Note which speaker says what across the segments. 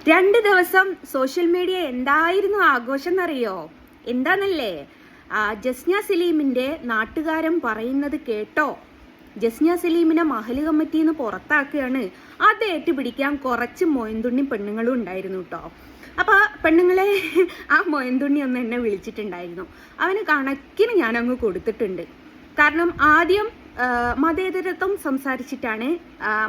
Speaker 1: 2 ദിവസം social media എന്തായിരുന്നു ആഘോഷം എന്നറിയോ? എന്താന്നല്ലേ? ജസ്ന സലീമിന്റെ നാട്ടുകാരൻ പറയുന്നത് കേട്ടോ? ജസ്ന സലീമിനെ മഹല് കമ്മിറ്റിയിൽ നിന്ന് പുറത്താക്കുകയാണ്. അത് ഏറ്റുപിടിക്കാൻ കുറച്ച് മൊയന്തുണ്ണി പെണ്ണുങ്ങളും ഉണ്ടായിരുന്നു കേട്ടോ. അപ്പോൾ പെണ്ണുങ്ങളെ ആ മൊയന്തുണ്ണി ഒന്ന് എന്നെ വിളിച്ചിട്ടുണ്ടായിരുന്നു. അവന് കണക്കിന് ഞാനങ്ങ് കൊടുത്തിട്ടുണ്ട്. കാരണം ആദ്യം മതേതരത്വം സംസാരിച്ചിട്ടാണ്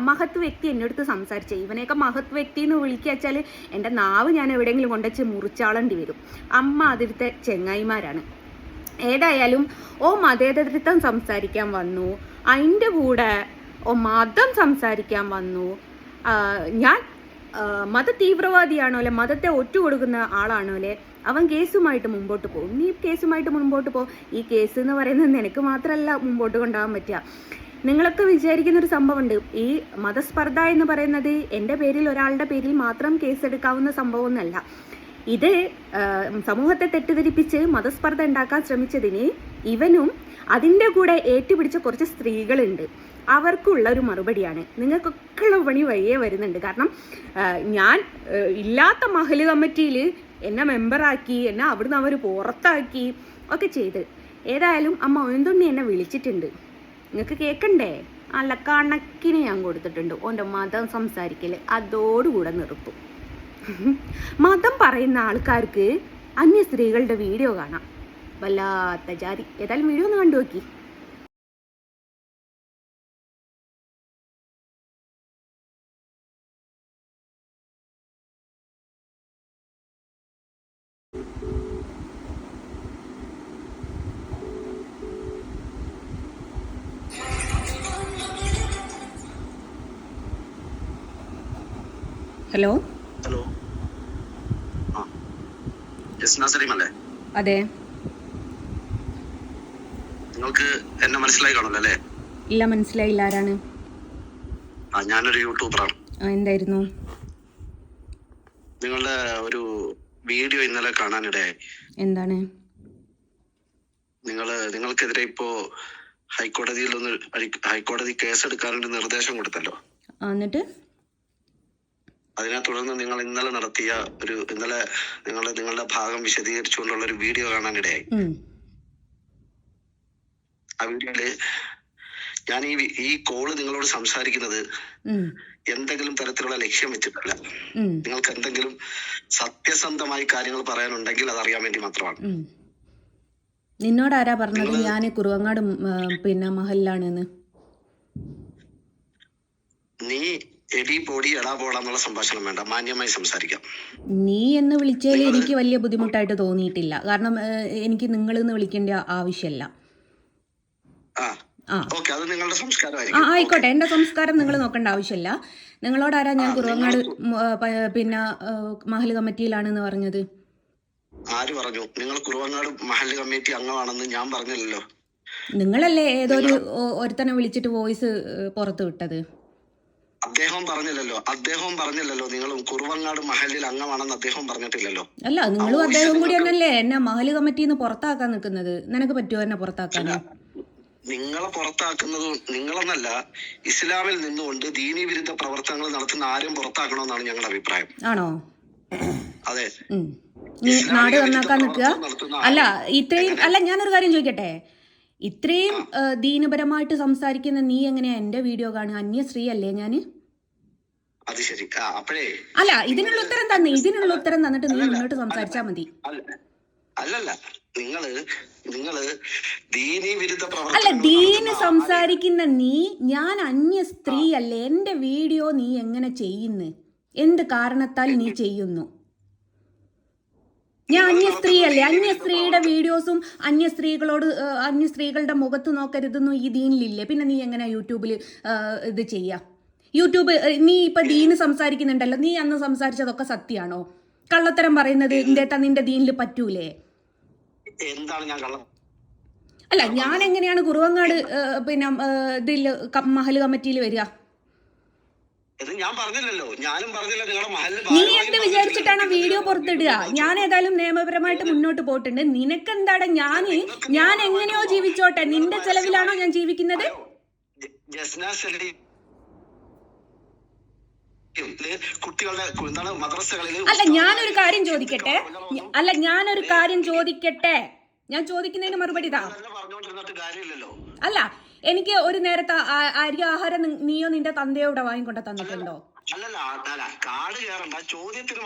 Speaker 1: മഹത് വ്യക്തി എൻ്റെ അടുത്ത് സംസാരിച്ചത്. ഇവനെയൊക്കെ മഹത് വ്യക്തി എന്ന് വിളിക്കുക വെച്ചാൽ എൻ്റെ നാവ് ഞാൻ എവിടെയെങ്കിലും കൊണ്ടുവച്ച് മുറിച്ചാളേണ്ടി വരും. അതിലത്തെ ചെങ്ങായിമാരാണ്. ഏതായാലും മതേതരത്വം സംസാരിക്കാൻ വന്നു, അതിൻ്റെ കൂടെ മതം സംസാരിക്കാൻ വന്നു. ഞാൻ മത തീവ്രവാദിയാണോ അല്ലെ, മതത്തെ ഒറ്റുകൊടുക്കുന്ന ആളാണോ അല്ലെ, അവൻ കേസുമായിട്ട് മുമ്പോട്ട് പോകും. നീ കേസുമായിട്ട് മുമ്പോട്ട് പോകും. ഈ കേസ് എന്ന് പറയുന്നത് നിനക്ക് മാത്രമല്ല മുമ്പോട്ട് കൊണ്ടുപോകാൻ പറ്റുക. നിങ്ങളൊക്കെ വിചാരിക്കുന്നൊരു സംഭവമുണ്ട്, ഈ മതസ്പർദ്ധ എന്ന് പറയുന്നത് എൻ്റെ പേരിൽ ഒരാളുടെ പേരിൽ മാത്രം കേസെടുക്കാവുന്ന സംഭവമൊന്നുമല്ല. ഇത് സമൂഹത്തെ തെറ്റിദ്ധരിപ്പിച്ച് മതസ്പർദ്ധ ഉണ്ടാക്കാൻ ശ്രമിച്ചതിന് ഇവനും അതിൻ്റെ കൂടെ ഏറ്റുപിടിച്ച കുറച്ച് സ്ത്രീകളുണ്ട്. അവർക്കുള്ള ഒരു മറുപടിയാണ്. നിങ്ങൾക്കൊക്കെ ഉള്ള പണി വഴിയേ വരുന്നുണ്ട്. കാരണം ഞാൻ ഇല്ലാത്ത മഹല് കമ്മിറ്റിയിൽ എന്നെ മെമ്പറാക്കി, എന്നെ അവിടുന്ന് അവർ പുറത്താക്കി ഒക്കെ ചെയ്ത്. ഏതായാലും മൊയന്തുണ്ണി എന്നെ വിളിച്ചിട്ടുണ്ട്. നിങ്ങൾക്ക് കേൾക്കണ്ടേ? നല്ല കണക്കിന് ഞാൻ കൊടുത്തിട്ടുണ്ട്. ഓൻ്റെ മതം സംസാരിക്കൽ അതോടുകൂടെ നിർത്തും. മതം പറയുന്ന ആൾക്കാർക്ക് അന്യ സ്ത്രീകളുടെ വീഡിയോ കാണാം. വല്ലാത്ത ജാതി. ഏതായാലും വീഡിയോ ഒന്ന് കണ്ടു നോക്കി. ഹലോ
Speaker 2: ഹലോ, ജസ്ന സലീം അല്ലേ?
Speaker 1: അതെ.
Speaker 2: നിങ്ങൾക്ക് എന്നെ മനസ്സിലായി കാണുമല്ലോ അല്ലേ?
Speaker 1: ഇല്ല, മനസ്സിലായില്ല. ആരാണ്?
Speaker 2: ഞാനൊരു യൂട്യൂബറാണ്.
Speaker 1: എന്തായിരുന്നു?
Speaker 2: നിങ്ങളുടെ ഒരു വീഡിയോ ഇന്നലെ കാണാനിടയായി.
Speaker 1: എന്താണ്?
Speaker 2: നിങ്ങൾക്കെതിരെ ഇപ്പോ ഹൈക്കോടതി കേസെടുക്കാനുള്ള നിർദ്ദേശം കൊടുത്തല്ലോ.
Speaker 1: എന്നിട്ട്
Speaker 2: അതിനെ തുടർന്ന് നിങ്ങൾ ഇന്നലെ നടത്തിയ നിങ്ങളുടെ ഭാഗം വിശദീകരിച്ചുകൊണ്ടുള്ള ഒരു വീഡിയോ കാണാനിടയായി. ആ വീഡിയോയില് ഞാൻ ഈ കോള് നിങ്ങളോട് സംസാരിക്കുന്നത് എന്തെങ്കിലും തരത്തിലുള്ള ലക്ഷ്യം വെച്ചിട്ടല്ല. നിങ്ങൾക്ക് എന്തെങ്കിലും സത്യസന്ധമായി കാര്യങ്ങൾ പറയാനുണ്ടെങ്കിൽ അതറിയാൻ വേണ്ടി മാത്രമാണ്.
Speaker 1: നിന്നോട് ആരാ പറഞ്ഞത് ഞാൻ കുറുവങ്ങാട് മഹലിലാണെന്ന്?
Speaker 2: നീ എടി പൊടി എടാ പോടാന്നുള്ള സംഭാഷണം വേണ്ട, മാന്യമായി സംസാരിക്കാം.
Speaker 1: നീ എന്ന് വിളിച്ചാൽ എനിക്ക് വലിയ ബുദ്ധിമുട്ടായിട്ട് തോന്നിയിട്ടില്ല. കാരണം എനിക്ക് നിങ്ങൾ എന്ന് വിളിക്കേണ്ട ആവശ്യമല്ല.
Speaker 2: അത് നിങ്ങളുടെ സംസ്കാരമായിരിക്കും.
Speaker 1: ആയിക്കോട്ടെ, എന്റെ സംസ്കാരം നിങ്ങൾ നോക്കേണ്ട ആവശ്യമില്ല. നിങ്ങളോട് ആരാ ഞാൻ കുറുവങ്ങാട് മഹല് കമ്മിറ്റിയിലാണെന്ന് പറഞ്ഞത്?
Speaker 2: ആര് പറഞ്ഞു? നിങ്ങൾ കുറുവങ്ങാട് മഹല് കമ്മിറ്റി അംഗമാണെന്ന് ഞാൻ പറഞ്ഞില്ലല്ലോ.
Speaker 1: നിങ്ങളല്ലേ ഏതൊരു ഒരുത്തനെ വിളിച്ചിട്ട് വോയിസ് പുറത്ത് വിട്ടത്?
Speaker 2: അദ്ദേഹം പറഞ്ഞില്ലല്ലോ നിങ്ങൾ കുറുവങ്ങാട് മഹലിൽ അംഗമാണെന്ന് അദ്ദേഹം പറഞ്ഞിട്ടില്ലല്ലോ.
Speaker 1: അല്ല, നിങ്ങളും അദ്ദേഹം കൂടി എന്നല്ലേ എന്നെ മഹല് കമ്മിറ്റിന്ന് പുറത്താക്കാൻ നിൽക്കുന്നത്. നിനക്ക് പറ്റുമോ എന്നെ പുറത്താക്കാൻ?
Speaker 2: നിങ്ങളെ പുറത്താക്കുന്നത് നിങ്ങളെന്നല്ല, ഇസ്ലാമിൽ നിന്നുകൊണ്ട് ദീനീ വിരുദ്ധ പ്രവർത്തനങ്ങൾ നടത്തുന്ന ആരും പുറത്താക്കണമെന്നാണ് ഞങ്ങളുടെ അഭിപ്രായം.
Speaker 1: ആണോ?
Speaker 2: അതെ.
Speaker 1: നാട് നന്നാക്കാൻ നിൽക്കുക അല്ല. ഞാനൊരു കാര്യം ചോദിക്കട്ടെ, ഇത്രയും ദീനപരമായിട്ട് സംസാരിക്കുന്ന നീ എങ്ങനെയാ എന്റെ വീഡിയോ കാണുക? അന്യ സ്ത്രീ അല്ലേ ഞാന്? അല്ല, ഇതിനുള്ള ഉത്തരം തന്നിട്ട് നീ മുന്നോട്ട് സംസാരിച്ചാ മതി.
Speaker 2: അല്ലല്ല, നിങ്ങള് ദീനീ വിരുദ്ധ
Speaker 1: അല്ല, ദീന് സംസാരിക്കുന്ന നീ, ഞാൻ അന്യ സ്ത്രീ അല്ലേ? എന്റെ വീഡിയോ നീ എങ്ങനെ ചെയ്യുന്നു? എന്ത് കാരണത്താൽ നീ ചെയ്യുന്നു? ഞാൻ അന്യ സ്ത്രീ അല്ലേ? അന്യ സ്ത്രീയുടെ വീഡിയോസും അന്യ സ്ത്രീകളുടെ മുഖത്ത് നോക്കരുതെന്നും ഈ ദീനിലില്ലേ? പിന്നെ നീ എങ്ങനെ യൂട്യൂബിൽ ഇത് ചെയ്യാ? നീ ഇപ്പൊ ദീന് സംസാരിക്കുന്നുണ്ടല്ലോ, നീ അന്ന് സംസാരിച്ചതൊക്കെ സത്യമാണോ? കള്ളത്തരം പറയുന്നത് നിന്റെ ദീനിൽ പറ്റൂലേ? അല്ല, ഞാൻ എങ്ങനെയാണ് കുറുവങ്ങാട് മഹല് കമ്മിറ്റിയിൽ വരിക? നീ എന്ത് വിചാരിച്ചിട്ടാണ് വീഡിയോ പുറത്തിടുക? ഞാൻ ഏതായാലും നിയമപരമായിട്ട് മുന്നോട്ട് പോയിട്ടുണ്ട്. നിനക്കെന്താണ്? ഞാൻ എങ്ങനെയോ ജീവിച്ചോട്ടെ, നിന്റെ ചെലവിലാണോ ഞാൻ ജീവിക്കുന്നത്?
Speaker 2: കുട്ടികളുടെ എന്താണ് മദ്രസകളിൽ.
Speaker 1: അല്ല ഞാനൊരു കാര്യം ചോദിക്കട്ടെ, ഞാൻ ചോദിക്കുന്നതിന് മറുപടി ഇതാ.
Speaker 2: പറഞ്ഞുകൊണ്ടിരുന്നിട്ട് കാര്യമില്ലല്ലോ.
Speaker 1: അല്ല എനിക്ക് ഒരു നേരത്തെ അരി ആഹാരം നീയോ നിന്റെ തന്തയോ ഇവിടെ വാങ്ങിക്കൊണ്ട് തന്നിട്ടുണ്ടോ?
Speaker 2: അല്ലല്ല കാട് കയറണ്ട. ചോദ്യത്തിന്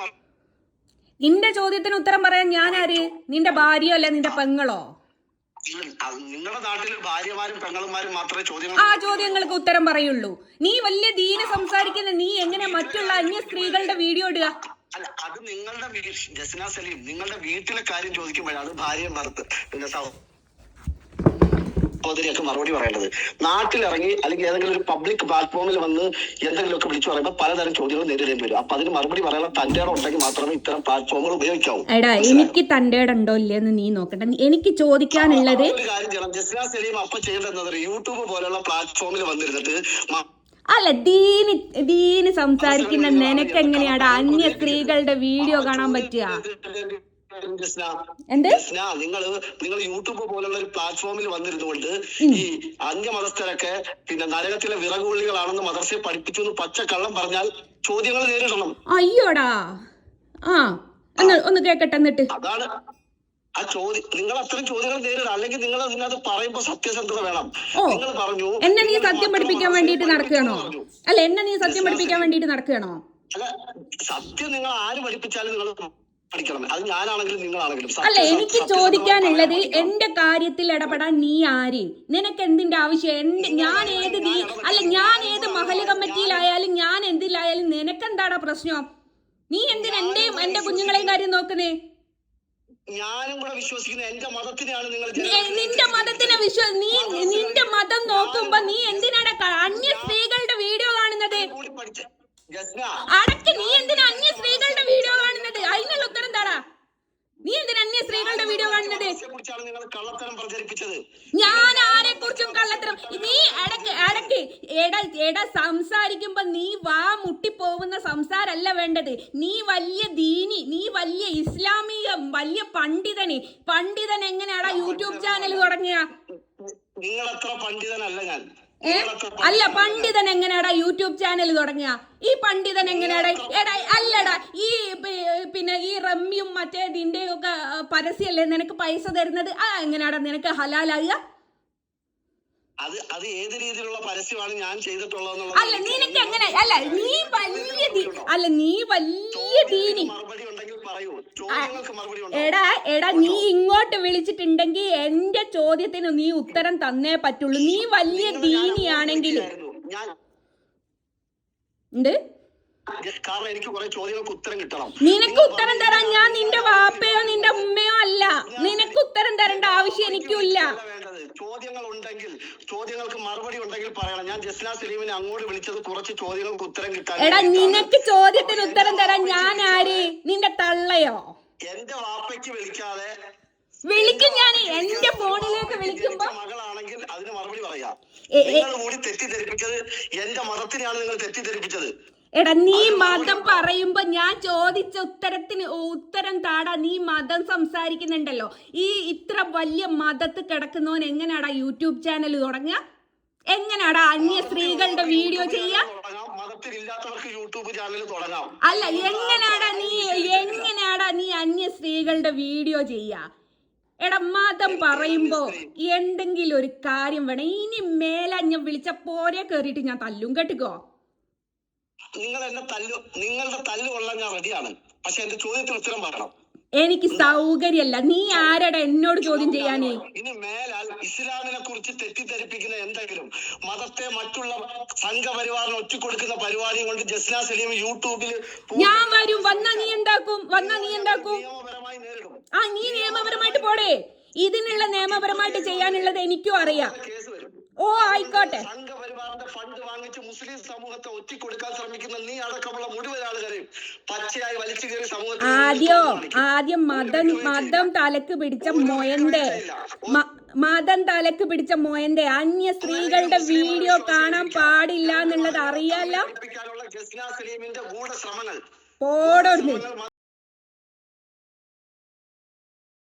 Speaker 1: നിന്റെ ചോദ്യത്തിന് ഉത്തരം പറയാൻ ഞാൻ ആര്? നിന്റെ ഭാര്യയോ അല്ലെ നിന്റെ പെങ്ങളോ?
Speaker 2: നിങ്ങളുടെ നാട്ടിൽ ഭാര്യമാരും പെങ്ങളുമാരും മാത്രമേ
Speaker 1: ചോദ്യങ്ങൾക്ക് ഉത്തരം പറയുള്ളൂ. നീ വലിയ ദീന സംസാരിക്കുന്ന നീ എങ്ങനെ മറ്റുള്ള അന്യ സ്ത്രീകളുടെ വീഡിയോ ഇടുക?
Speaker 2: അല്ല അത് നിങ്ങളുടെ ജസ്ന സലീം നിങ്ങളുടെ വീട്ടിലെ കാര്യം ചോദിക്കുമ്പോഴാണ് ഭാര്യയും ഭർത്ത് പിന്നെ സഹോദരിയൊക്കെ മറുപടി പറയേണ്ടത്. നാട്ടിലിറങ്ങി അല്ലെങ്കിൽ ഏതെങ്കിലും ഒരു പബ്ലിക് പ്ലാറ്റ്ഫോമിൽ വന്ന് എന്തെങ്കിലുമൊക്കെ വിളിച്ചു പറയുമ്പോൾ പലതരം ചോദ്യങ്ങൾ നേരിടേണ്ടി വരും. അപ്പൊ അതിന് മറുപടി പറയാനുള്ള തന്റെ ഉണ്ടെങ്കിൽ മാത്രമേ ഇത്തരം പ്ലാറ്റ്ഫോമുകൾ ഉപയോഗിക്കാവൂ.
Speaker 1: എടാ എനിക്ക് തന്റെ ഉണ്ടോ ഇല്ലെന്ന് നീ നോക്കട്ടെ. എനിക്ക് ചോദിക്കാനുള്ളത്
Speaker 2: ഒരു കാര്യം ചെയ്യണം. ജസ്ന സലീം അപ്പൊ ചെയ്യേണ്ടത് യൂട്യൂബ് പോലുള്ള പ്ലാറ്റ്ഫോമിൽ വന്നിരുന്നിട്ട്
Speaker 1: അല്ല ദീന് സംസാരിക്കുന്ന നിനക്ക് എങ്ങനെയാടാ അന്യ സ്ത്രീകളുടെ വീഡിയോ കാണാൻ പറ്റുക?
Speaker 2: നിങ്ങൾ യൂട്യൂബ് പോലുള്ള ഒരു പ്ലാറ്റ്ഫോമിൽ വന്നിരുന്നുകൊണ്ട് ഈ അന്യമതസ്ഥരൊക്കെ പിന്നെ നരകത്തിലെ വിറകുള്ളികളാണെന്ന് മദർസയെ പഠിപ്പിച്ചു എന്ന് പച്ചക്കള്ളം പറഞ്ഞാൽ ചോദ്യങ്ങൾ നേരിടണം.
Speaker 1: അയ്യോടാ ഒന്ന് കേക്കട്ടെ. എന്നിട്ട്
Speaker 2: അതാണ് ആ ചോദ്യം. നിങ്ങൾ അത്തരം ചോദ്യങ്ങൾ നേരിടണം. അല്ലെങ്കിൽ നിങ്ങൾ അതിനകത്ത് പറയുമ്പോ സത്യസന്ധത വേണം. നിങ്ങൾ പറഞ്ഞു
Speaker 1: എന്നെ നീ സത്യം പഠിപ്പിക്കാൻ വേണ്ടിട്ട് നടക്കുകയാണോ? അല്ല എന്നെ നീ സത്യം പഠിപ്പിക്കാൻ വേണ്ടിട്ട് നടക്കുകയാണോ?
Speaker 2: അല്ല സത്യം നിങ്ങൾ ആര് പഠിപ്പിച്ചാലും നിങ്ങൾ പഠിക്കണം. അത് ഞാനാണെങ്കിലും നിങ്ങളാണെങ്കിലും.
Speaker 1: അല്ല എനിക്ക് ചോദിക്കാനുള്ളത് എന്റെ കാര്യത്തിൽ ഇടപെടാൻ നീ ആര്? നിനക്ക് എന്തിന്റെ ആവശ്യം? ഞാൻ ഏത് മഹല്ല് കമ്മിറ്റിയിലായാലും ഞാൻ എന്തിലായാലും നിനക്കെന്താടാ പ്രശ്നം? നീ എന്തിനാ എന്റെയും എന്റെ കുഞ്ഞുങ്ങളെയും കാര്യം നോക്കുന്നേ?
Speaker 2: ഞാനും കൂടെ വിശ്വസിക്കുന്ന എന്റെ മതത്തിനെയാണ് നിങ്ങൾ.
Speaker 1: നിന്റെ മതത്തിനെ നിന്റെ മതം നോക്കുമ്പോ നീ എന്തിനാണ് അന്യ സ്ത്രീകളുടെ വീഡിയോ കാണുന്നത്? അടക്ക്. നീ എന്തിനാ അന്യ സ്ത്രീകളുടെ വീഡിയോ കാണുന്നത്? അതിനുള്ള ഉത്തരം എന്താടാ? നീ എന്തിനാ അന്യ സ്ത്രീകളുടെ വീഡിയോ കാണുന്നത്? ഞാൻ ആരെ കുറിച്ചും കള്ളത്തരം. നീ അടക്ക് എടാ സംസാരിക്കുമ്പോ നീ വാ മുട്ടിപ്പോവുന്ന സംസാരല്ല വേണ്ടത്. നീ വലിയ ദീനി, നീ വലിയ ഇസ്ലാമിക വലിയ പണ്ഡിതൻ എങ്ങനെയാടാ യൂട്യൂബ് ചാനൽ തുടങ്ങിയ?
Speaker 2: നിങ്ങളത്ര പണ്ഡിതനല്ല ഞാൻ.
Speaker 1: അല്ല പണ്ഡിതൻ എങ്ങനെയാടാ യൂട്യൂബ് ചാനൽ തുടങ്ങിയ? ഈ പണ്ഡിതൻ എങ്ങനെയാടാ? അല്ലടാ ഈ പിന്നെ ഈ റമ്മിയും മറ്റേ ഇതിന്റെയും ഒക്കെ പരസ്യല്ലേ നിനക്ക് പൈസ തരുന്നത്? എങ്ങനെയാടാ നിനക്ക് ഹലാലാകുക?
Speaker 2: അത് ഏത് രീതിയിലുള്ള പരസ്യമാണ് ഞാൻ ചെയ്തിട്ടുള്ളത്?
Speaker 1: അല്ല നിനക്ക് എങ്ങനെ? നീ വലിയ ദീനി. എടാ നീ ഇങ്ങോട്ട് വിളിച്ചിട്ടുണ്ടെങ്കിൽ എന്റെ ചോദ്യത്തിന് നീ ഉത്തരം തന്നേ പറ്റുള്ളൂ. നീ വലിയ ദീനിയാണെങ്കിൽ
Speaker 2: കാരണം എനിക്ക് കുറെ ചോദ്യങ്ങൾക്ക് ഉത്തരം കിട്ടണം.
Speaker 1: നിനക്ക് ഉത്തരം തരാൻ ഞാൻ നിന്റെ വാപ്പയോ നിന്റെ ഉമ്മയോ അല്ല. നിനക്ക് ഉത്തരം തരേണ്ട ആവശ്യം എനിക്കില്ല.
Speaker 2: ചോദ്യങ്ങൾ ഉണ്ടെങ്കിൽ ചോദ്യങ്ങൾക്ക് മറുപടി ഉണ്ടെങ്കിൽ പറയണം. ഞാൻ ജസ്ന സലീമിനെ അങ്ങോട്ട് വിളിച്ചത് കുറച്ച് ചോദ്യങ്ങൾക്ക് ഉത്തരം കിട്ടാൻ.
Speaker 1: എടാ നിനക്ക് ചോദ്യത്തിന് ഉത്തരം തരാൻ ഞാൻ ആര്? നിന്റെ തള്ളയോ?
Speaker 2: എന്റെ വാപ്പയ്ക്ക് വിളിക്കാതെ
Speaker 1: വിളിക്കും. ഞാൻ എന്റെ ഫോണിലേക്ക് വിളിക്കുമ്പോ
Speaker 2: മകളാണെങ്കിൽ അതിന് മറുപടി പറയാം. നിങ്ങൾ കൂടി തെറ്റിദ്ധരിപ്പിച്ചത് എന്റെ മതത്തിനെയാണ്. നിങ്ങൾ തെറ്റിദ്ധരിപ്പിച്ചത്.
Speaker 1: എടാ നീ മതം പറയുമ്പോ ഞാൻ ചോദിച്ച ഉത്തരം താടാ. നീ മതം സംസാരിക്കുന്നുണ്ടല്ലോ. ഈ ഇത്ര വലിയ മതത്ത് കിടക്കുന്നവൻ എങ്ങനെയാടാ യൂട്യൂബ് ചാനൽ തുടങ്ങുക? എങ്ങനെയാടാ അന്യ സ്ത്രീകളുടെ വീഡിയോ ചെയ്യാ?
Speaker 2: മതത്തിലില്ലാത്തവർക്ക് യൂട്യൂബ് ചാനൽ തുടങ്ങാം.
Speaker 1: അല്ല എങ്ങനെയാടാ നീ അന്യ സ്ത്രീകളുടെ വീഡിയോ ചെയ്യാ? എടാ മതം പറയുമ്പോ എന്തെങ്കിലും ഒരു കാര്യം വേണം. ഇനി മേലെ ഞാൻ വിളിച്ച പോരെ കേറിയിട്ട് ഞാൻ തല്ലും കേട്ടിക്കോ.
Speaker 2: നിങ്ങളുടെ തല്ല് കൊള്ളാൻ ഞാൻ റെഡിയാണ്. പക്ഷെ എന്റെ ചോദ്യത്തിന് ഉത്തരം പറയണം.
Speaker 1: എനിക്ക് സൗകര്യമല്ല. നീ ആരടാ എന്നോട് ചോദ്യം ചെയ്യാനേ?
Speaker 2: ഇനി മേലാൽ ഇസ്ലാമിനെ കുറിച്ച് തെറ്റിദ്ധരിപ്പിക്കുന്ന എന്തെങ്കിലും മതത്തെ മറ്റുള്ള സംഘപരിവാറിന് ഒറ്റിക്കൊടുക്കുന്ന പരിപാടി കൊണ്ട് ജസ്ന സലീം യൂട്യൂബിൽ
Speaker 1: ഞാൻ വരും. വന്നാ നീ എന്താക്കും?
Speaker 2: നിയമപരമായി നേരിടും.
Speaker 1: നീ നിയമപരമായിട്ട് പോടേ. ഇതിനുള്ള നിയമപരമായിട്ട് ചെയ്യാനുള്ളത് എനിക്കും അറിയാം. ആയിക്കോട്ടെ.
Speaker 2: സംഘപരിവാറിന്റെ ഫണ്ട് വാങ്ങിച്ച് മുസ്ലിം സമൂഹത്തെ ഒറ്റിക്കൊടുക്കാൻ ശ്രമിക്കുന്ന നീ അടക്കമുള്ള മുഴുവൻ ആളുകളെയും പച്ചയായി വലിച്ചു കയറി സമൂഹത്തിൽ
Speaker 1: ആദ്യം മതം തലക്ക് പിടിച്ച മോയന്റെ അന്യ സ്ത്രീകളുടെ വീഡിയോ കാണാൻ പാടില്ല എന്നുള്ളത് അറിയാലോ.
Speaker 2: ജസ്ന സലീമിന്റെ ഗൂഢശ്രമങ്ങൾ
Speaker 1: പോടോ.